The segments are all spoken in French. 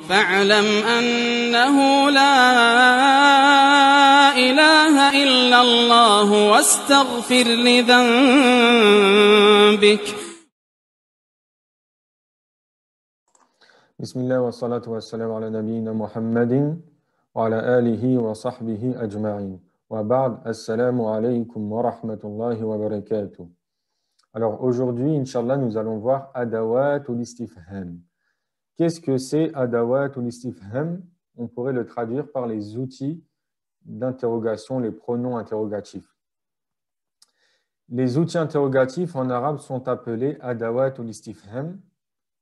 فاعلم أنه لا إله إلا الله واستغفر لذنبك. بسم الله والصلاة والسلام على نبينا محمد وعلى آله وصحبه أجمعين وبعد السلام عليكم ورحمة الله وبركاته. Alors aujourd'hui, Inch'Allah, nous allons voir Adawat ou l'istifham. Qu'est-ce que c'est Adawat ou l'istifham? On pourrait le traduire par les outils d'interrogation, les pronoms interrogatifs. Les outils interrogatifs en arabe sont appelés Adawat ou l'istifham.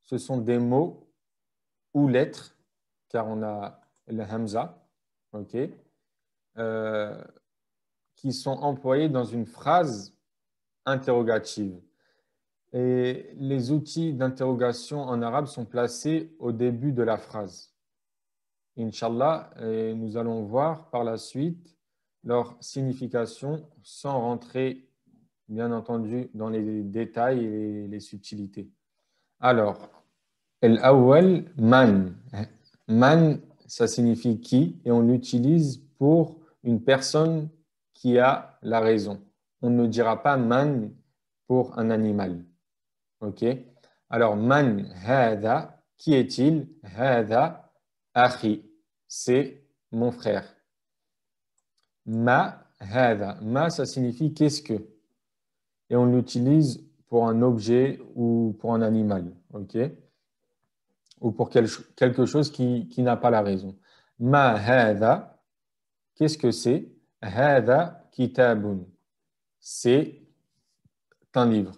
Ce sont des mots ou lettres, car on a le hamza, okay, qui sont employés dans une phrase interrogative. Et les outils d'interrogation en arabe sont placés au début de la phrase. Inch'Allah, et nous allons voir par la suite leur signification sans rentrer, bien entendu, dans les détails et les subtilités. Alors, al-awwal, man. Man, ça signifie qui, et on l'utilise pour une personne qui a la raison. On ne dira pas man pour un animal. Ok? Alors, man hada, qui est-il? Hada akhi, c'est mon frère. Ma hada, ma, ça signifie qu'est-ce que? Et on l'utilise pour un objet ou pour un animal. Ok? Ou pour quelque chose qui n'a pas la raison. Ma hada, qu'est-ce que c'est? Hada kitabun, c'est un livre.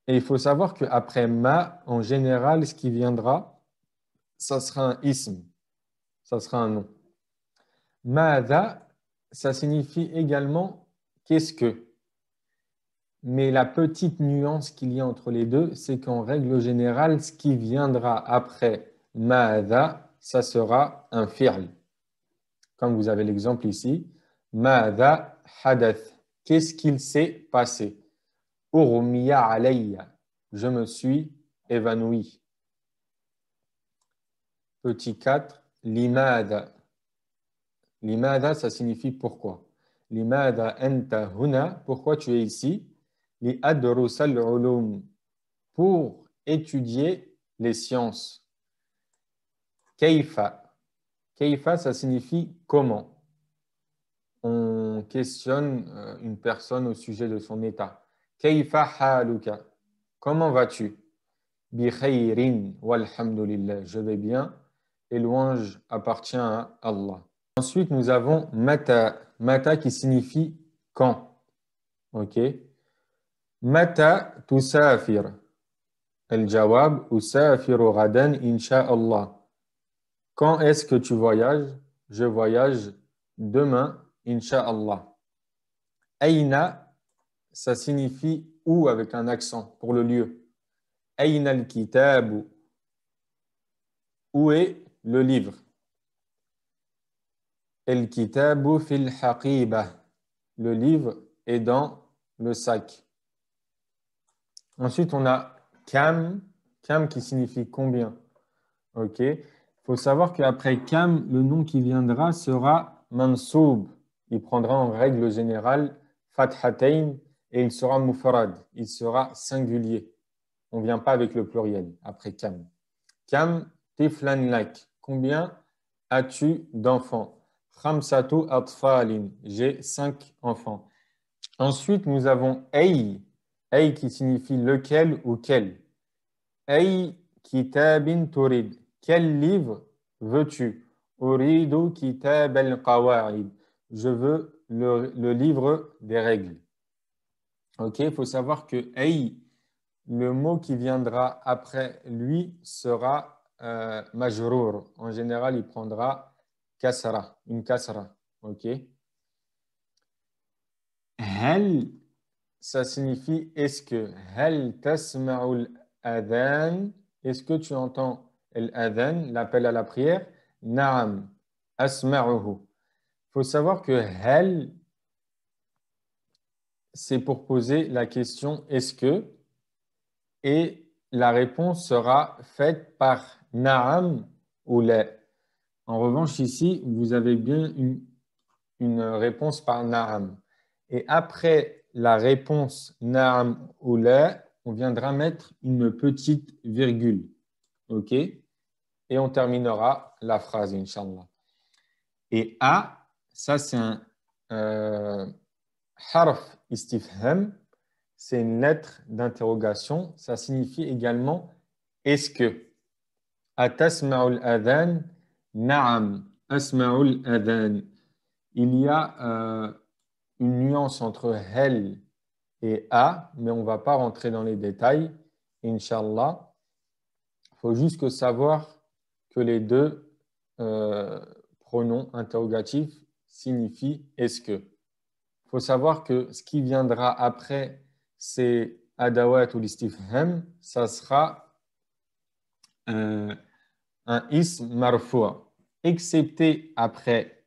Et il faut savoir qu'après ma, en général, ce qui viendra, ça sera un ism, ça sera un nom. Mada, ça signifie également qu'est-ce que. Mais la petite nuance qu'il y a entre les deux, c'est qu'en règle générale, ce qui viendra après mada, ça sera un fi'l. Comme vous avez l'exemple ici, mada hadath, qu'est-ce qu'il s'est passé? Urmiya alayya, je me suis évanoui. Petit 4, limada. Limada, ça signifie pourquoi. Limada anta huna, pourquoi tu es ici? Li adrusa al-ulum, pour étudier les sciences. Kaifa. Kaifa, ça signifie comment. On questionne une personne au sujet de son état. Kaifa haluka, comment vas-tu? Bi khayrin walhamdulillah, je vais bien et louange appartient à Allah. Ensuite, nous avons mata. Mata qui signifie quand. Ok. Mata tusafir. El-jawab, usafiru ghadan insha'Allah. Quand est-ce que tu voyages? Je voyage demain, insha'Allah. Aïna, ça signifie où avec un accent pour le lieu. Aïna al-kitabu. Où est le livre? El-kitabu fil haqiba. Le livre est dans le sac. Ensuite, on a kam. Kam qui signifie combien. Ok. Il faut savoir qu'après kam, le nom qui viendra sera mansoub. Il prendra en règle générale fathatayn et il sera mufrad. Il sera singulier. On ne vient pas avec le pluriel après kam. Kam tiflan lak. Combien as-tu d'enfants? Khamsatu atfalin. J'ai 5 enfants. Ensuite, nous avons ay. Ay qui signifie lequel ou quel. Ay kitabin turid. Quel livre veux-tu? Uridu kitab al-qawa'id. Je veux le livre des règles. Ok, il faut savoir que ay, le mot qui viendra après lui sera majrour. En général, il prendra kasra, une kasra. Ok. Hal, ça signifie est-ce que. Hal tasma'ul adhan. Est-ce que tu entends l'adhan, l'appel à la prière? Naam, asma'uhu. Il faut savoir que hal, c'est pour poser la question est-ce que, et la réponse sera faite par naam ou la. En revanche, ici, vous avez bien une réponse par na'am. Et après la réponse na'am ou la, on viendra mettre une petite virgule. OK? Et on terminera la phrase, Inch'Allah. Et a, ça c'est un harf istifham, c'est une lettre d'interrogation. Ça signifie également est-ce que. Atasma'ul adhan, na'am, asma'ul adhan. Il y a une nuance entre hel et a, mais on ne va pas rentrer dans les détails, Inch'Allah. Il faut juste que savoir que les deux pronoms interrogatifs signifient est-ce que. Il faut savoir que ce qui viendra après ces adawat ou l'istifham, ça sera un ism marfou', excepté après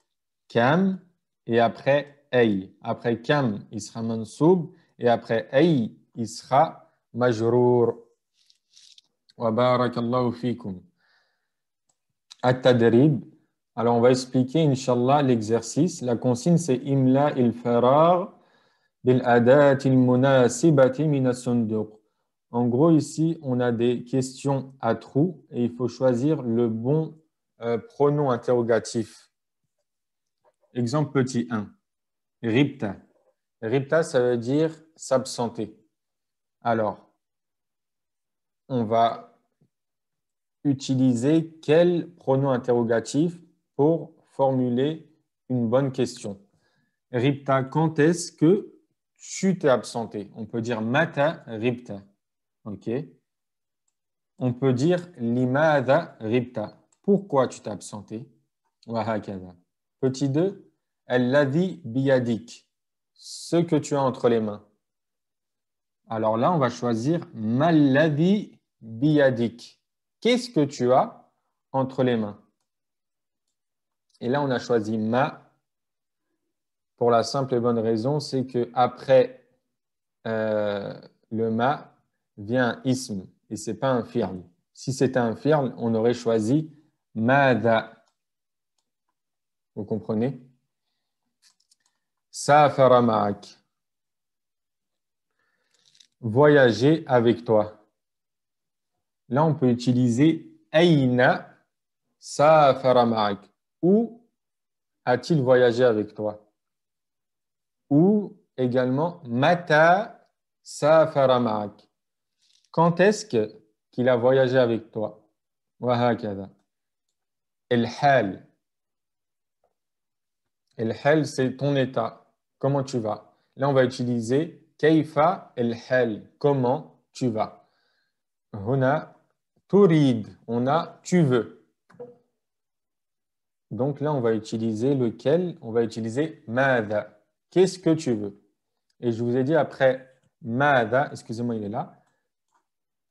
kam et après ay. Après kam, il sera mansoub et après ay, il sera majrour. Wa barakallahu fikum. At-tadrib. Alors, on va expliquer, Inch'Allah, l'exercice. La consigne, c'est imla il-farar bil-adat il-munasibati min as-sunduq. En gros, ici, on a des questions à trous et il faut choisir le bon pronom interrogatif. Exemple petit 1. Ribta. Ribta, ça veut dire s'absenter. Alors, on va utiliser quel pronom interrogatif pour formuler une bonne question. Ribta, quand est-ce que tu t'es absenté? On peut dire mata ribta. OK. On peut dire limada ribta. Pourquoi tu t'es absenté? Wa hakada. Petit 2, alladhi biyadik. Ce que tu as entre les mains. Alors là, on va choisir malladhi biyadik. Qu'est-ce que tu as entre les mains? Et là, on a choisi ma pour la simple et bonne raison, c'est qu'après le ma vient ism et ce n'est pas un fi'l. Si c'était un fi'l, on aurait choisi mada. Vous comprenez? Safara ma'ak. Voyager avec toi. Là, on peut utiliser aina safara ma'ak. Où a-t-il voyagé avec toi? Ou également mata safara ma'ak. Quand est-ce qu'il a voyagé avec toi? Wa hakada. El-hal. El-hal, c'est ton état. Comment tu vas? Là, on va utiliser kayfa el-hal. Comment tu vas? Huna turid. On a tu veux. Donc là, on va utiliser lequel? On va utiliser mada. Qu'est-ce que tu veux? Et je vous ai dit après mada, excusez-moi, il est là.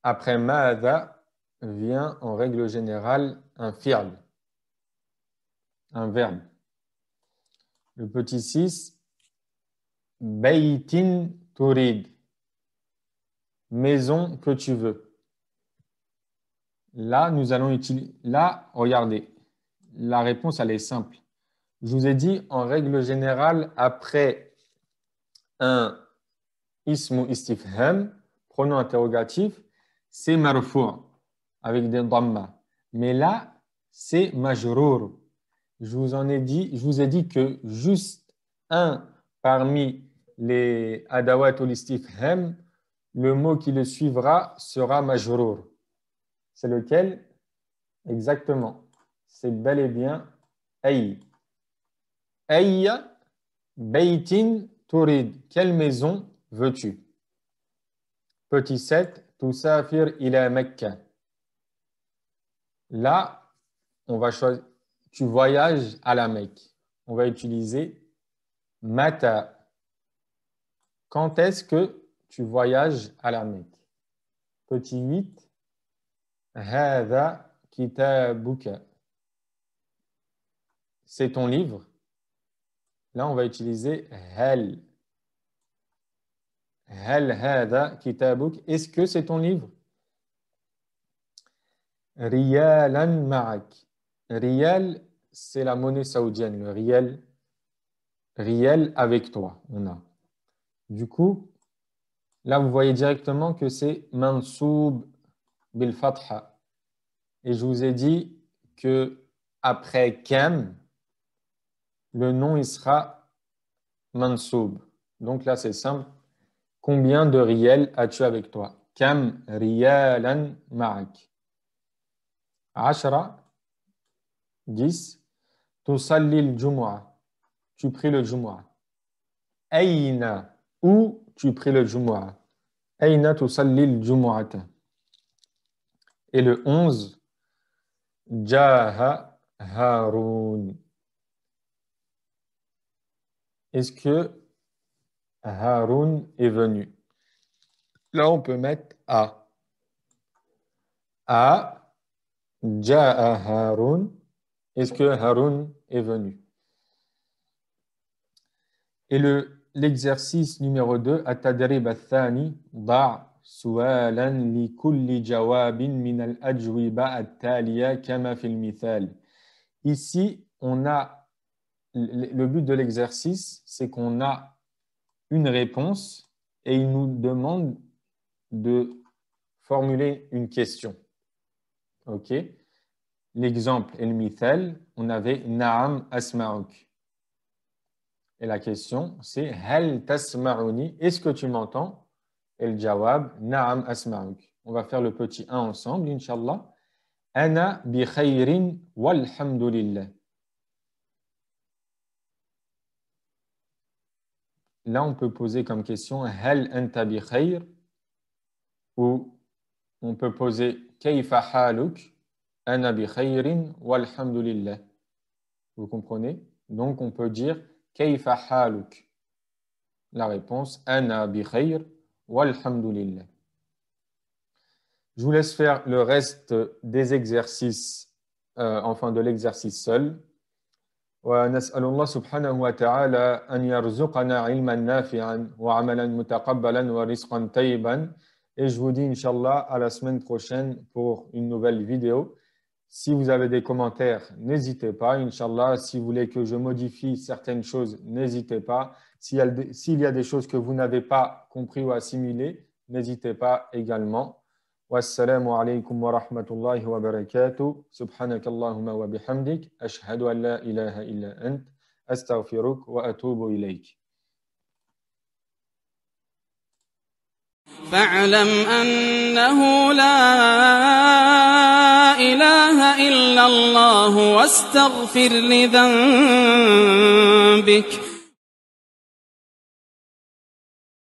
Après mada vient en règle générale un fi'l, un verbe. Le petit 6, baytin turid. Maison que tu veux. Là, nous allons utiliser. Là, regardez, la réponse, elle est simple. Je vous ai dit, en règle générale, après un ismu istifham, pronom interrogatif, c'est marfou' avec des dhamma. Mais là, c'est majrour. Je vous ai dit que juste un parmi les adawat ou l'istifham, le mot qui le suivra sera majrour. C'est lequel? Exactement. C'est bel et bien ay. Ayya baytin turid. Quelle maison veux-tu? Petit 7, tusafir ila Mecca. Là, on va choisir, tu voyages à la Mecque. On va utiliser mata. Quand est-ce que tu voyages à la Mecque? Petit 8, hada kitabuka. C'est ton livre. Là, on va utiliser hal. Hal hada kitabuk. Est-ce que c'est ton livre? Riyalan ma'ak. Riel, c'est la monnaie saoudienne, le riel. Riel avec toi, on a. Du coup, là, vous voyez directement que c'est mansoub bil fatha. Et je vous ai dit que après kam, le nom il sera mansoub. Donc là, c'est simple. Combien de riel as-tu avec toi? Kam riyalan ma'ak. 10. Tusalli al-jumu'ah. Tu pries le jumu'ah. Aïna. Où tu pries le jumu'ah? Aïna tusalli al-jumu'ata. Et le 11. Jaha Haroun. Est-ce que Haroun est venu? Là, on peut mettre A. A. Ja'a Haroun. Est-ce que Haroun est venu? Et l'exercice numéro 2, التدريب الثاني ضع سؤالا لكل جواب من الأجوبة التالية كما في المثال. Ici, on a le but de l'exercice, c'est qu'on a une réponse et il nous demande de formuler une question. OK? L'exemple et le mithal, on avait Na'am asma'uk. Et la question, c'est Hal tasma'uni? Est-ce que tu m'entends? Et le jawab, Na'am asma'uk. On va faire le petit 1 ensemble, Inch'Allah. Ana bi khayrin walhamdulillah. Là, on peut poser comme question Hal anta bi khayr? Ou on peut poser Kayfa haluk? Ana bi khayrin walhamdulillah. Vous comprenez? Donc, on peut dire Kayfa haluk? La réponse Ana bi khayr walhamdulillah. Je vous laisse faire le reste des exercices, enfin de l'exercice seul. ونسأل الله سبحانه وتعالى أن يرزقنا علما نافعا وعملا متقبلا ورزقا طيبا. Et je vous dis, Inch'Allah, à la semaine prochaine pour une nouvelle vidéo. Si vous avez des commentaires, n'hésitez pas. Inch'Allah, si vous voulez que je modifie certaines choses, n'hésitez pas. S'il y a des choses que vous n'avez pas compris ou assimilées, n'hésitez pas également. Wassalamu alaykum wa rahmatullahi wa barakatuh. Subhanakallahumma wa bihamdik. Ashhadu an la ilaha illa ant. Astaghfiruk wa atubu ilayk. فاعلم أنه لا إله إلا الله واستغفر لذنبك